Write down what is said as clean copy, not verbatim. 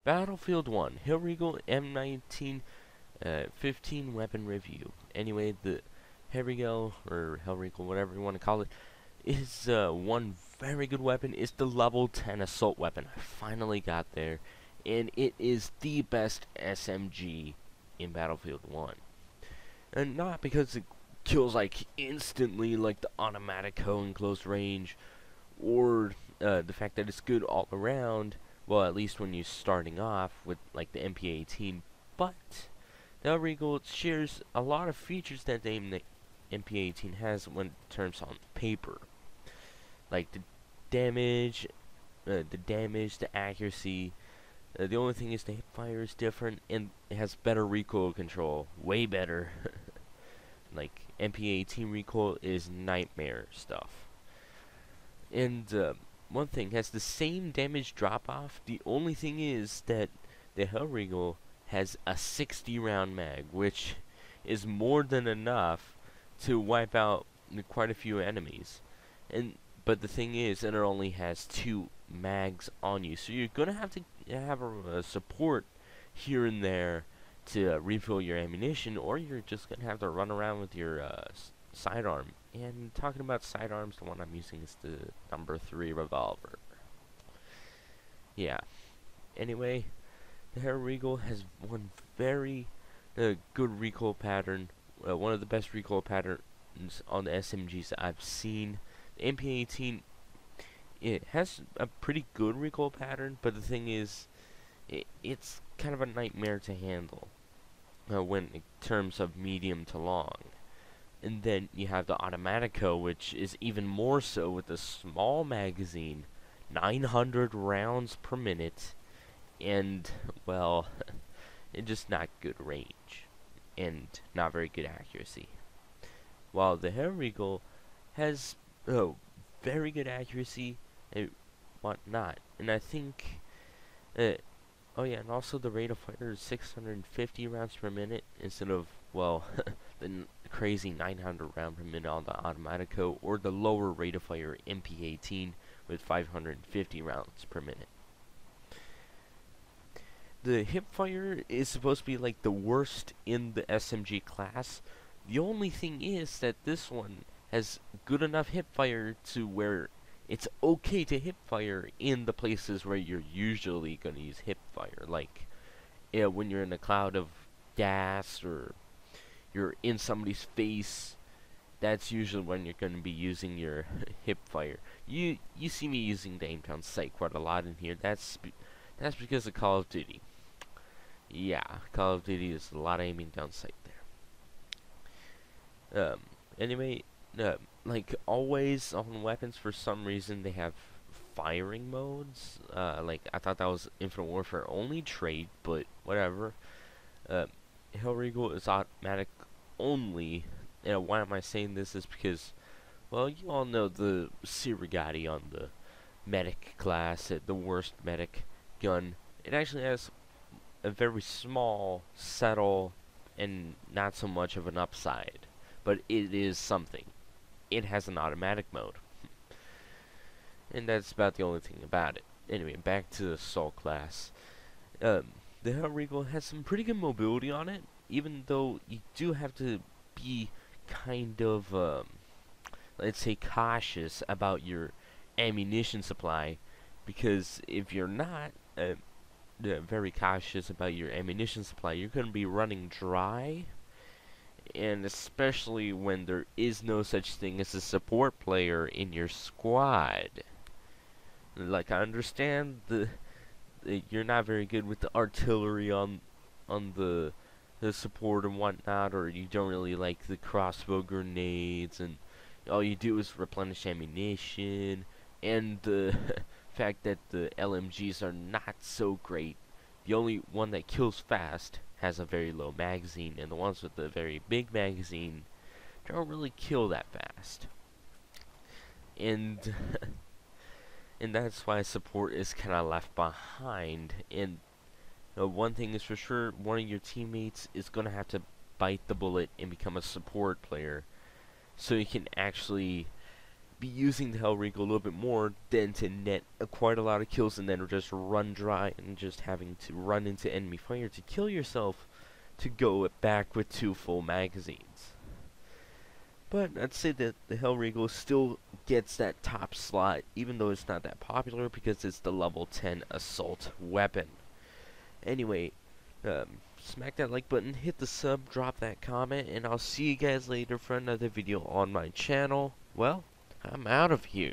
Battlefield 1, Hellriegel M19 15 weapon review. Anyway, the Hellriegel, or Hellriegel, whatever you want to call it, is one very good weapon. It's the level 10 assault weapon. I finally got there, and it is the best SMG in Battlefield 1. And not because it kills like instantly like the automatic in close range, or the fact that it's good all around. Well, at least when you're starting off with like the MP18, but the Hellriegel shares a lot of features that the MP18 has when it terms on paper, like the accuracy. The only thing is the hip fire is different, and it has better recoil control, way better. Like MP18 recoil is nightmare stuff. And one thing has the same damage drop off. The only thing is that the Hellriegel has a 60 round mag, which is more than enough to wipe out quite a few enemies. But the thing is that it only has 2 mags on you, so you're gonna have to have a support here and there to refill your ammunition, or you're just gonna have to run around with your sidearm. And talking about sidearms, the one I'm using is the number 3 revolver. Yeah. Anyway, the Hellriegel has one very good recoil pattern, one of the best recoil patterns on the SMGs that I've seen. The MP18, it has a pretty good recoil pattern, but the thing is, it's kind of a nightmare to handle when in terms of medium to long. And then you have the Automatico, which is even more so with a small magazine, 900 rounds per minute, and, well, it's just not good range, and not very good accuracy. While the Hellriegel has very good accuracy and whatnot, and I think, oh yeah, and also the rate of fire is 650 rounds per minute instead of, well, the crazy 900 round per minute on the Automatico, or the lower rate of fire MP18 with 550 rounds per minute. The hip fire is supposed to be like the worst in the SMG class. The only thing is that this one has good enough hip fire to where it's okay to hip fire in the places where you're usually going to use hip fire, like when you're in a cloud of gas, or you're in somebody's face. That's usually when you're going to be using your hip fire. You see me using the aim down sight quite a lot in here. That's because of Call of Duty. Yeah, Call of Duty is a lot of aiming down sight there. Anyway, like always on weapons, for some reason they have firing modes. Like I thought that was Infinite Warfare only trait, but whatever. Hellriegel is automatic only. And why am I saying this is because, well, you all know the Sirigati on the medic class, the worst medic gun. It actually has a very small, subtle, and not so much of an upside. But it is something. It has an automatic mode. And that's about the only thing about it. Anyway, back to the assault class. The Hellriegel has some pretty good mobility on it, even though you do have to be kind of, let's say, cautious about your ammunition supply, because if you're not very cautious about your ammunition supply, you're going to be running dry, and especially when there is no such thing as a support player in your squad. Like, I understand you're not very good with the artillery on the support and whatnot, or you don't really like the crossbow grenades, and all you do is replenish ammunition, and the fact that the LMGs are not so great. The only one that kills fast has a very low magazine, and the ones with the very big magazine don't really kill that fast. And and that's why support is kind of left behind. And one thing is for sure, one of your teammates is going to have to bite the bullet and become a support player, so you can actually be using the Hellriegel a little bit more than to net quite a lot of kills and then just run dry and just having to run into enemy fire to kill yourself to go back with 2 full magazines. But I'd say that the Hellriegel still gets that top slot, even though it's not that popular because it's the level 10 assault weapon. Anyway, smack that like button, hit the sub, drop that comment, and I'll see you guys later for another video on my channel. Well, I'm out of here.